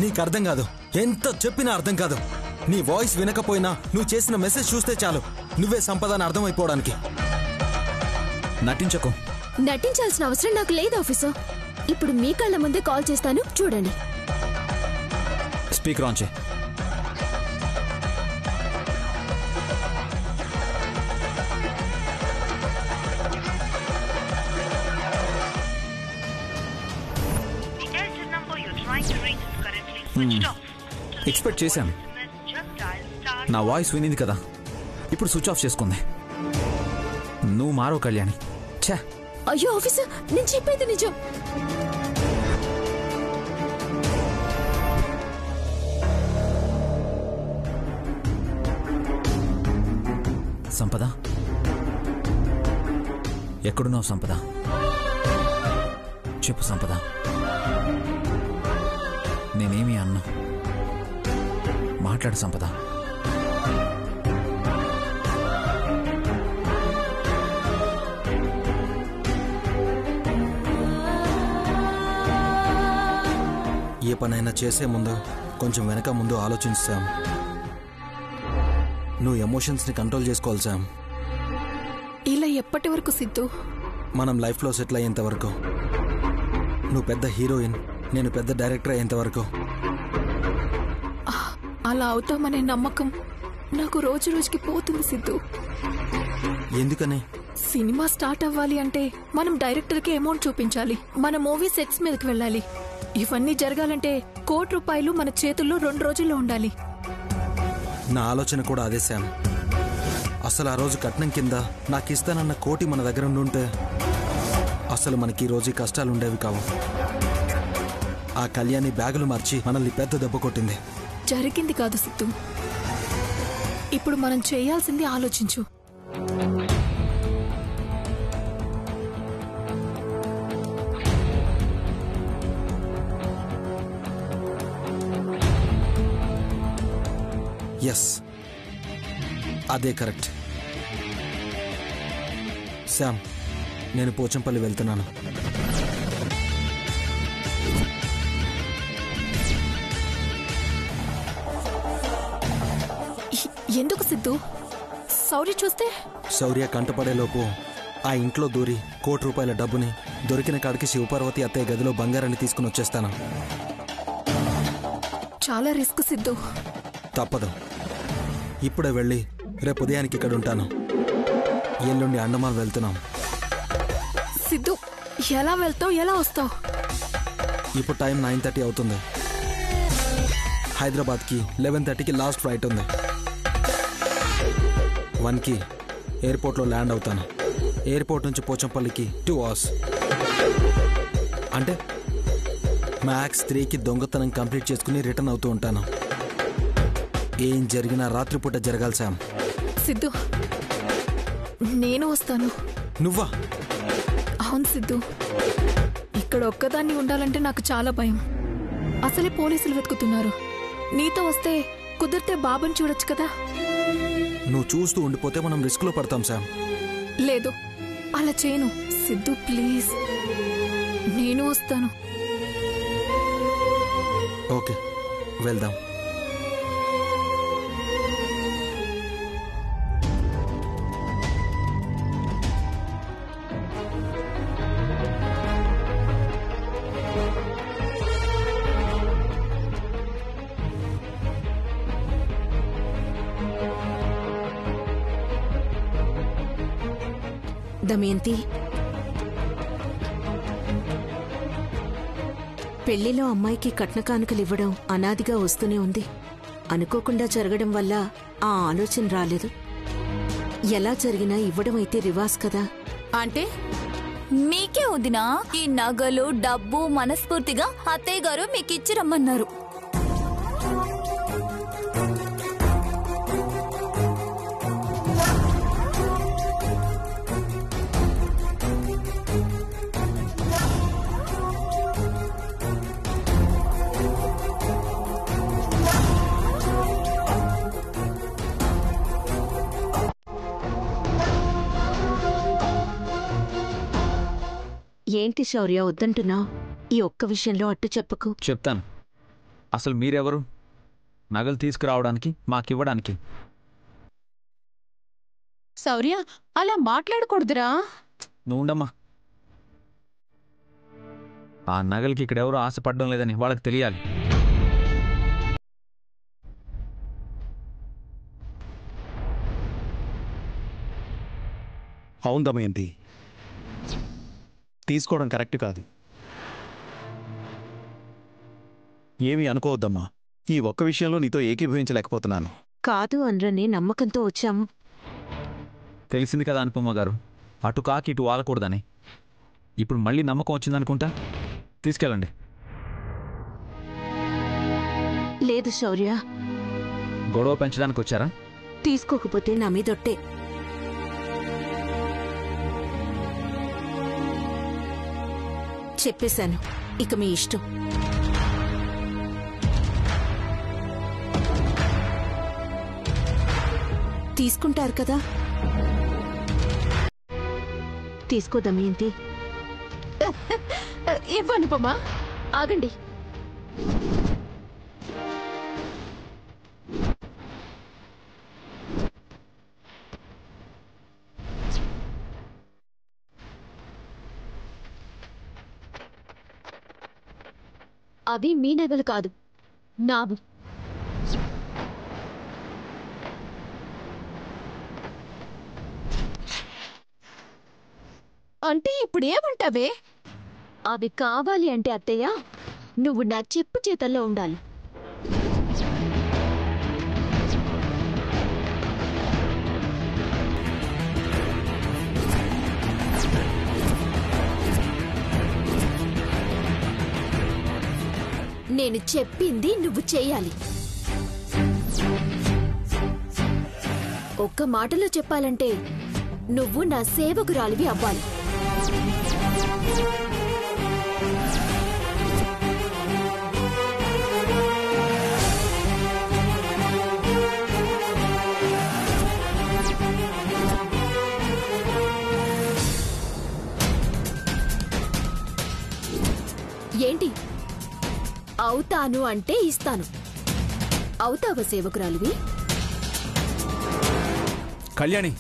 నీకు అర్థం కాదు, ఎంత చెప్పినా అర్థం కాదు. నీ వాయిస్ వినకపోయినా నువ్వు చేసిన మెసేజ్ చూస్తే చాలు నువ్వే సంపదని అర్థమైపోవడానికి. నటించకు. నటించాల్సిన అవసరం నాకు లేదు ఆఫీసర్. ఇప్పుడు మీ కళ్ళ ముందే కాల్ చేస్తాను, చూడండి. స్పీకర్ ఆన్ చేయి. ఎక్స్పెక్ట్ చేశాను. నా వాయిస్ వినింది కదా, ఇప్పుడు స్విచ్ ఆఫ్ చేసుకుంది. నువ్వు మారో కళ్యాణి. ఛా! అయ్యో ఆఫీసర్, నేను చెప్పేది నిజం. సంపద, ఎక్కడున్నావు సంపద? చెప్పు సంపద. నేనేమి అన్నా, మాట్లాడు సంపద. ఏ పనైనా చేసే ముందు కొంచెం వెనక ముందు ఆలోచించాం. నువ్వు ఎమోషన్స్ని కంట్రోల్ చేసుకోవాలి శామ్. ఇలా ఎప్పటి వరకు సిద్ధు? మనం లైఫ్లో సెటిల్ అయ్యేంత వరకు. నువ్వు పెద్ద హీరోయిన్, నేను పెద్ద డైరెక్టర్ అయ్యేంత వరకు. అలా అవుతామనే నమ్మకం నాకు రోజు రోజుకి పోతుంది సిద్ధు. ఎందుకని? సినిమా స్టార్ట్ అవ్వాలి అంటే మనం డైరెక్టర్కి అమౌంట్ చూపించాలి, మన మూవీ సెట్స్ మీదకి వెళ్ళాలి. ఇవన్నీ జరగాలంటే ₹1,00,00,000 మన చేతుల్లో 2 రోజుల్లో ఉండాలి. నా ఆలోచన కూడా అదే శామ్. అసలు ఆ రోజు కట్నం కింద నాకు ఇస్తానన్న 1,00,00,000 మన దగ్గర ఉండుంటే అసలు మనకి ఈ రోజు కష్టాలు ఉండేవి కావు. ఆ కళ్యాణి బ్యాగులు మార్చి మనల్ని పెద్ద దెబ్బ కొట్టింది. జరిగింది కాదు సిద్ధు, ఇప్పుడు మనం చేయాల్సింది ఆలోచించు. ఎస్, అదే కరెక్ట్. శామ్, నేను పోచంపల్లి వెళ్తున్నాను. ఎందుకు సిద్ధు? శౌర్య చూస్తే? శౌర్య కంటపడేలోపు ఆ ఇంట్లో దూరి ₹1,00,00,000 డబ్బుని దొరికిన కాడికి శివపార్వతి అత్తయ్య గదిలో బంగారాన్ని తీసుకుని వచ్చేస్తాను. చాలా రిస్క్ సిద్ధు. తప్పదు. ఇప్పుడే వెళ్ళి రేపు ఉదయానికి ఇక్కడ ఉంటాను. ఎల్లుండి అండమాన్ వెళ్తున్నాం. సిద్ధు, ఎలా వెళ్తావు, ఎలా వస్తావు? ఇప్పుడు టైం 9:30 అవుతుంది. హైదరాబాద్కి 11:30కి లాస్ట్ ఫ్లైట్ ఉంది. 1కి ఎయిర్పోర్ట్లో ల్యాండ్ అవుతాను. ఎయిర్పోర్ట్ నుంచి పోచంపల్లికి 2 hours. అంటే మ్యాక్స్ 3కి దొంగతనం కంప్లీట్ చేసుకుని రిటర్న్ అవుతూ ఉంటాను. ఏం జరిగినా రాత్రిపూట జరగాలి శామ్. సిద్ధు, నేను వస్తాను. నువ్వా? అవును సిద్ధు, ఇక్కడ ఒక్కదాన్ని ఉండాలంటే నాకు చాలా భయం. అసలే పోలీసులు వెతుకుతున్నారు. నీతో వస్తే కుదిరితే బాబుని చూడొచ్చు కదా. నువ్వు చూస్తూ ఉండిపోతే మనం రిస్క్లో పడతాం శామ్. లేదు, అలా చేయను సిద్ధు, ప్లీజ్. నేను వస్తాను. ఓకే, వెళ్దాం. దమయంతి, పెళ్లిలో అమ్మాయికి కట్న కానుకలు ఇవ్వడం అనాదిగా వస్తూనే ఉంది. అనుకోకుండా జరగడం వల్ల ఆ ఆలోచన రాలేదు. ఎలా జరిగినా ఇవ్వడం అయితే రివాజ్ కదా. అంటే మీకే వదినా ఈ నగలు డబ్బు మనస్ఫూర్తిగా అత్తయ్య గారు మీకిచ్చి రమ్మన్నారు. ఏంటి శౌర్య వద్దంటున్నావు? ఈ ఒక్క విషయంలో అట్టు చెప్పకు. చెప్తాను. అసలు మీరెవరు నగలు తీసుకురావడానికి మాకివ్వడానికి? శౌర్య, అలా మాట్లాడకూడదురా. నువ్వు ఉండమ్మా. ఆ నగలకి ఇక్కడెవరూ ఆశపడడం లేదని వాళ్ళకి తెలియాలి. అవును దమయంతి, తీసుకోవడం కరెక్ట్ కాదు. ఏమీ అనుకోవద్దమ్మా, ఈ ఒక్క విషయంలో నీతో ఏకీభవించలేకపోతున్నాను. కాదు అనరనే నమ్మకంతో వచ్చాం. తెలిసింది కదా అనుపమ్మ గారు, అటు కాకి ఇటు వాలకూడదని. ఇప్పుడు మళ్ళీ నమ్మకం వచ్చిందనుకుంటా. తీసుకెళ్ళండి. లేదు శౌర్య, గొడవ పెంచడానికి వచ్చారా? తీసుకోకపోతే నా మీదొట్టే. చెప్పేశాను, ఇక మీ ఇష్టం. తీసుకుంటారు కదా? తీసుకో దమయంతి. ఇవ్వనుపమా, ఆగండి. అవి మీ నగలు కాదు, నావి. అంటే ఇప్పుడు ఏమంటావే? అవి కావాలి అంటే అత్తయ్య, నువ్వు నా చెప్పు చేతల్లో ఉండాలి. నేను చెప్పింది నువ్వు చెయ్యాలి. ఒక్క మాటలో చెప్పాలంటే నువ్వు నా సేవకురాలివి అవ్వాలి. ఏంటి? అవుతాను అంటే ఇస్తాను. అవుతావా సేవకురాలివి? కళ్యాణి,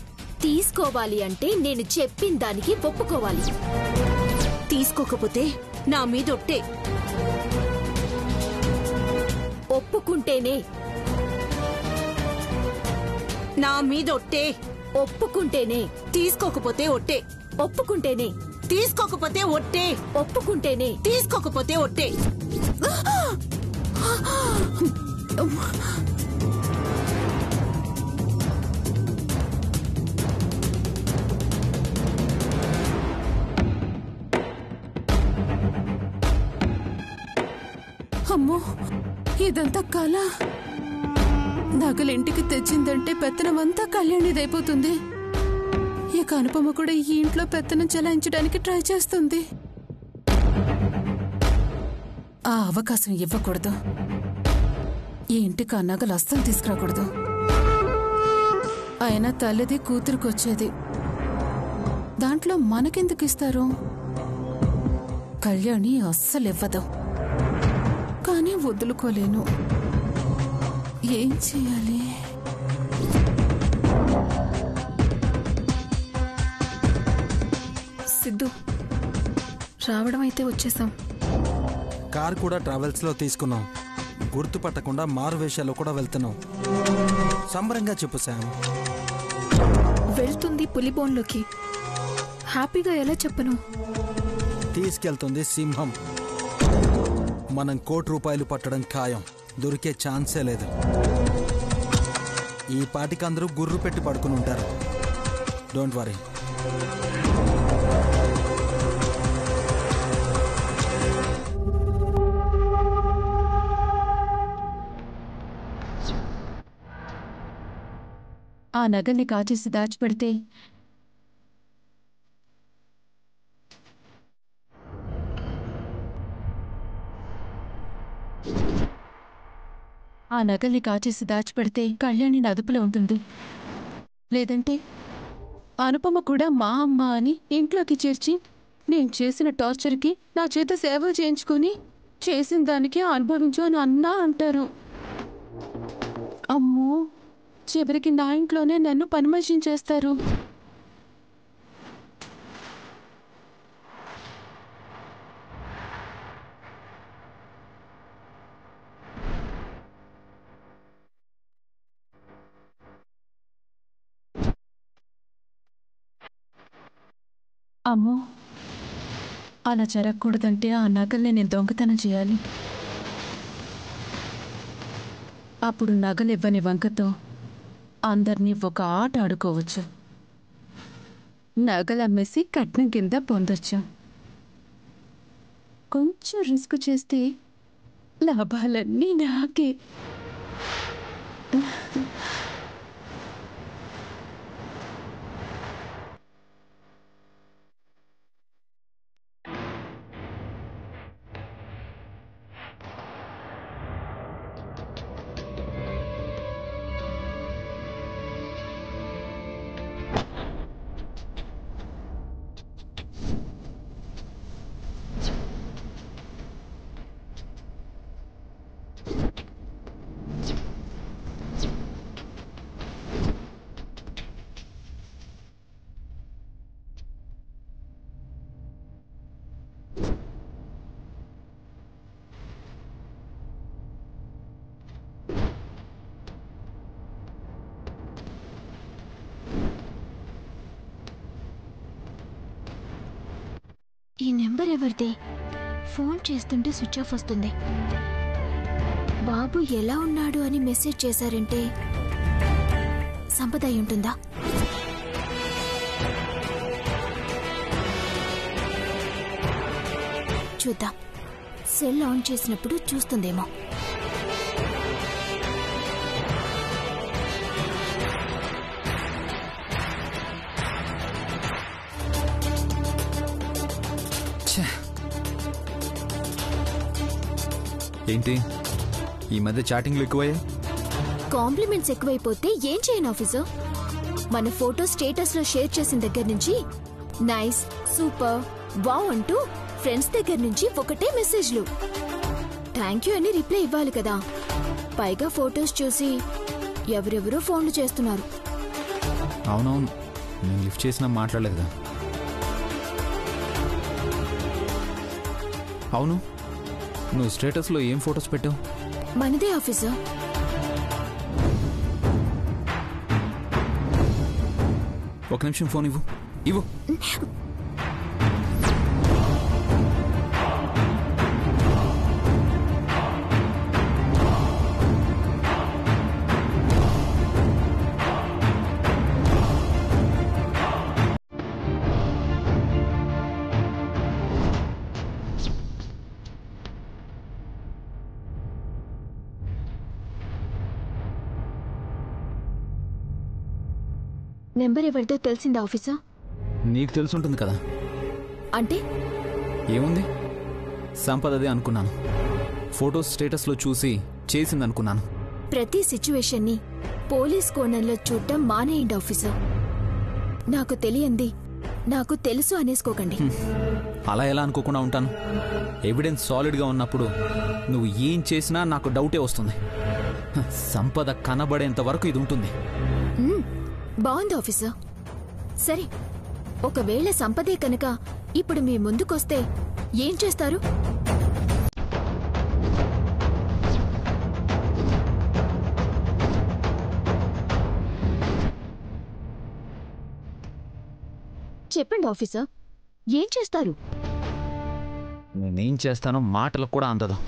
తీసుకోవాలి అంటే నేను చెప్పిన దానికి ఒప్పుకోవాలి. తీసుకోకపోతే నా మీదొట్టే. ఒప్పుకుంటేనే. నా మీదొట్టే. ఒప్పుకుంటేనే. తీసుకోకపోతే ఒట్టే. ఒప్పుకుంటేనే. తీసుకోకపోతే ఒట్టే. ఒప్పుకుంటేనే. తీసుకోకపోతే ఒట్టే. అమ్మో, ఇదంతా కళ. నగలింటికి తెచ్చిందంటే పెత్తనమంతా కళ్యాణిదైపోతుంది. ఇక అనుపమ కూడా ఈ ఇంట్లో పెత్తనం చెలాయించడానికి ట్రై చేస్తుంది. ఆ అవకాశం ఇవ్వకూడదు. ఈ ఇంటికి ఆ నగలు అస్సలు తీసుకురాకూడదు. అయినా తల్లిది కూతురుకొచ్చేది, దాంట్లో మనకెందుకు ఇస్తారు? కళ్యాణి అస్సలు ఇవ్వదు. కానీ వదులుకోలేను. ఏం చేయాలి? సిద్ధు, రావడం అయితే వచ్చేసాం. కార్ కూడా ట్రావెల్స్లో తీసుకున్నాం. గుర్తుపట్టకుండా మారు వేషాల్లో కూడా వెళ్తున్నాం. సంబరంగా చెప్పు శామ్. వెళ్తుంది పులిబోన్లోకి. హ్యాపీగా ఎలా చెప్పను? తీసుకెళ్తుంది సింహం. మనం ₹1,00,00,000 పట్టడం ఖాయం. దొరికే ఛాన్సే లేదు. ఈ పాటికి అందరూ గుర్రు పెట్టి పడుకుని ఉంటారు. Don't worry. ఆ నగల్ని కాచేసి దాచిపెడితే కళ్యాణి అదుపులో ఉంటుంది. లేదంటే అనుపమ కూడా మా అమ్మ అని ఇంట్లోకి చేర్చి నేను చేసిన టార్చర్కి నా చేత సేవ చేయించుకుని చేసిన దానికి అనుభవించు అని అన్నా అంటారు. అమ్మో, చివరికి నా ఇంట్లోనే నన్ను పని మనిషిని చేస్తారు. అమ్మో, అలా జరగకూడదంటే ఆ నగల్ని నేను దొంగతనం చేయాలి. అప్పుడు నగలు ఇవ్వని వంకతో అందరినీ ఒక ఆట ఆడుకోవచ్చు. నగలు అమ్మేసి కట్నం కింద పొందొచ్చు. కొంచెం రిస్క్ చేస్తే లాభాలన్నీ నాకే. ఈ నెంబర్ ఎవరిది? ఫోన్ చేస్తుంటే స్విచ్ ఆఫ్ వస్తుంది. బాబు ఎలా ఉన్నాడు అని మెసేజ్ చేశారంటే సంపద అయి ఉంటుందా? చూద్దాం, సెల్ ఆన్ చేసినప్పుడు చూస్తుందేమో. ఏంటి ఈ మధ్య చాటింగ్లు ఎక్కువయ్యాయి? కాంప్లిమెంట్స్ ఎక్కువైపోతే ఏం చేయను ఆఫీసర్? మన ఫోటో స్టేటస్ లో షేర్ చేసిన దగ్గర నుంచి నైస్, సూపర్, వావ్ అంటూ ఫ్రెండ్స్ దగ్గర నుంచి ఒకటే మెసేజ్లు. థ్యాంక్ యూ అని రిప్లై ఇవ్వాలి కదా. పైగా ఫోటోస్ చూసి ఎవరెవరో ఫోన్లు చేస్తున్నారు. అవునవును, నేను లిఫ్ట్ చేసినా మాట్లాడలేదుగా. అవును, నువ్వు స్టేటస్లో ఏం ఫొటోస్ పెట్టావు? మనదే ఆఫీసర్. ఒక నిమిషం ఫోన్ ఇవ్వు. ఇవ్వు. నెంబర్ ఎవరిదో తెలిసిందా ఆఫీసర్? నీకు తెలుసుంటుంది కదా. అంటే ఏముంది, సంపదదే అనుకున్నాను. ఫొటోస్ స్టేటస్లో చూసి చేసిందనుకున్నాను. ప్రతి సిచ్యువేషన్ని పోలీస్ కోణంలో చూడటం మానేయండి ఆఫీసర్. నాకు తెలియంది నాకు తెలుసు అనేసుకోకండి. అలా ఎలా అనుకోకుండా ఉంటాను? ఎవిడెన్స్ సాలిడ్గా ఉన్నప్పుడు నువ్వు ఏం చేసినా నాకు డౌటే వస్తుంది. సంపద కనబడేంత వరకు ఇది ఉంటుంది. బాగుంది ఆఫీసర్. సరే, ఒకవేళ సంపదే కనుక ఇప్పుడు మీ ముందుకొస్తే ఏం చేస్తారు? చెప్పండి ఆఫీసర్, ఏం చేస్తారు? నేనేం చేస్తానో మాటలకు కూడా అందదు.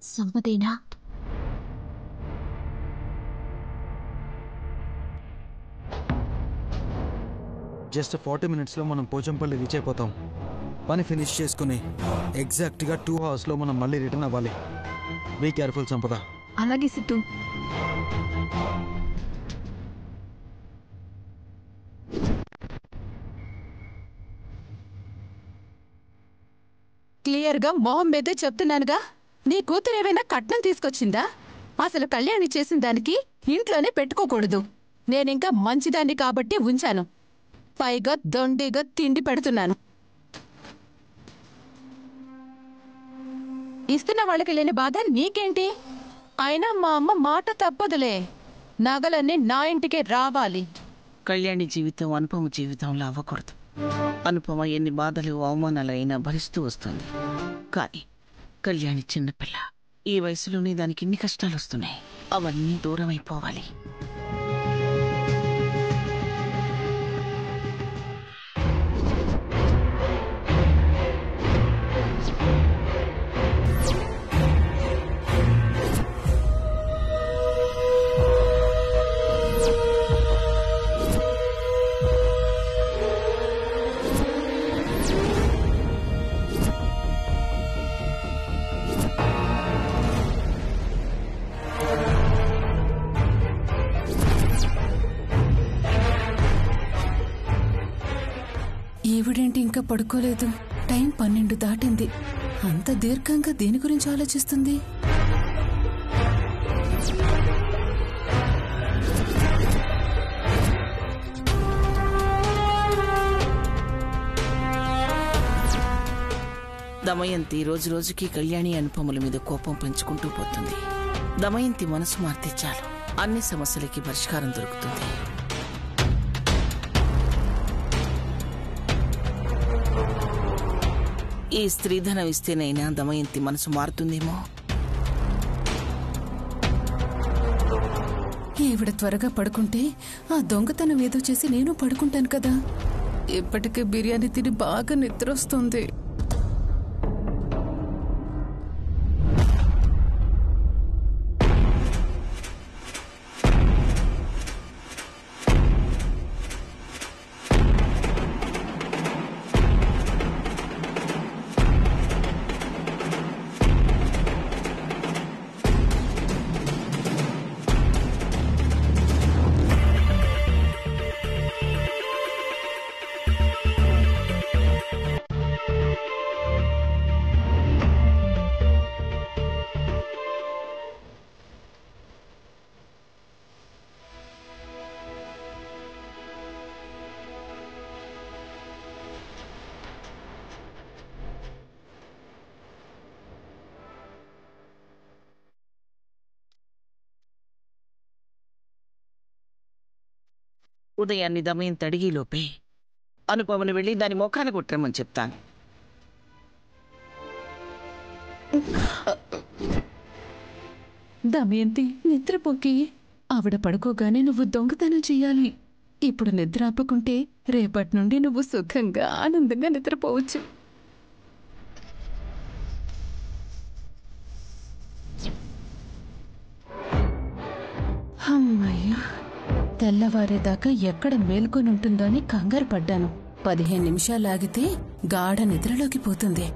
సంపదేనా? జస్ట్ 40 minutesలో మనం పోచంపల్లి రీచ్ అయిపోతాం. పని ఫినిష్ చేసుకుని ఎగ్జాక్ట్గా 2 hours మనం మళ్ళీ రిటర్న్ అవ్వాలి. బీ కేర్ఫుల్ సంపద. అలాగే సిద్ధు. క్లియర్గా మొహం మీదే చెప్తున్నానుగా, నీ కూతురు ఏమైనా కట్నం తీసుకొచ్చిందా? అసలు కళ్యాణి చేసిన దానికి ఇంట్లోనే పెట్టుకోకూడదు. నేనింకా మంచిదాన్ని కాబట్టి ఉంచాను. పైగా దొండిగా తిండి పెడుతున్నాను. ఇస్తున్న వాళ్ళకి లేని బాధ నీకేంటి? అయినా మా అమ్మ మాట తప్పదులే. నగలన్నీ నా ఇంటికే రావాలి. కళ్యాణి జీవితం అనుపమ జీవితంలో అవ్వకూడదు. అనుపమ ఎన్ని బాధలు అవమానాలు అయినా భరిస్తూ వస్తుంది. కానీ కళ్యాణి చిన్నపిల్ల. ఈ వయసులోనే దానికి ఇన్ని కష్టాలు వస్తున్నాయి. అవన్నీ దూరం అయిపోవాలి. ఈవిడేంటి ఇంకా పడుకోలేదు? టైం 12 దాటింది. అంత దీర్ఘంగా దేని గురించి ఆలోచిస్తుంది? దమయంతి రోజు రోజుకి కళ్యాణి అనుపముల మీద కోపం పెంచుకుంటూ పోతుంది. దమయంతి మనసు మార్తే చాలు, అన్ని సమస్యలకి పరిష్కారం దొరుకుతుంది. ఈ స్త్రీధనం ఇస్తేనైనా దమయంతి మనసు మారుతుందేమో. ఈవిడ త్వరగా పడుకుంటే ఆ దొంగతనం ఏదో చేసి నేను పడుకుంటాను కదా. ఇప్పటికే బిర్యానీ తిని బాగా నిద్రొస్తుంది. ఉదయాన్ని దమయంతి అడిగిలోపే అనుపమను వెళ్ళి దాని ముఖాన్ని కొట్టమని చెప్తాను. దమయంతి నిద్రపోకి. ఆవిడ పడుకోగానే నువ్వు దొంగతనం చెయ్యాలి. ఇప్పుడు నిద్ర ఆపకుంటే రేపటి నుండి నువ్వు సుఖంగా ఆనందంగా నిద్రపోవచ్చు. అమ్మయ్యా, తెల్లవారేదాకా ఎక్కడ మేల్కొని ఉంటుందో అని కంగారు పడ్డాను. 15 నిమిషాలు ఆగితే గాఢ నిద్రలోకి పోతుంది.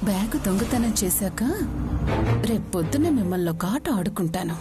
బ్యాగు దొంగతనం చేశాక రేపొద్దున మిమ్మల్ని ఒక ఆట ఆడుకుంటాను.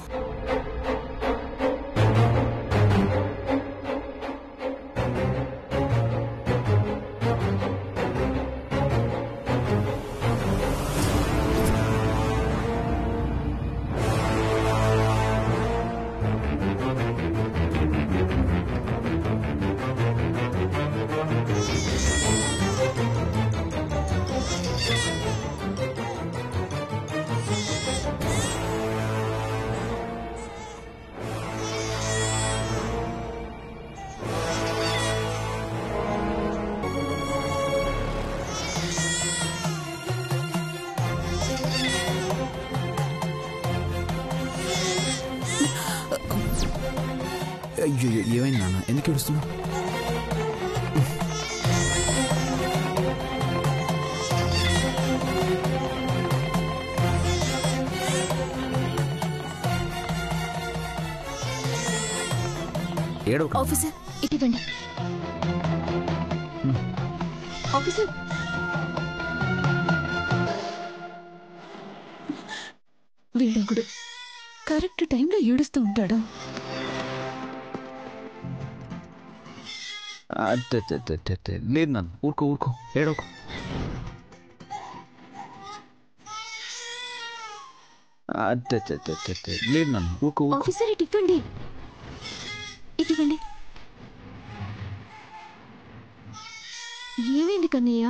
అయ్యో ఏమైంది నాన్న, ఎందుకు ఏడుస్తున్నావు? ఏడవ ఆఫీసర్ ఇటువంటి ఆఫీసర్ వీడొకడు కరెక్ట్ టైంలో ఏడుస్తూ ఉంటాడు. లేదు నాన్న, ఊరుకో ఊరుకో, ఏడవకు. లేదు నాన్న, ఊరుకో ఊరుకో. ఆఫీసర్ ఇటువంటి ఏమైంది కన్నయ్య?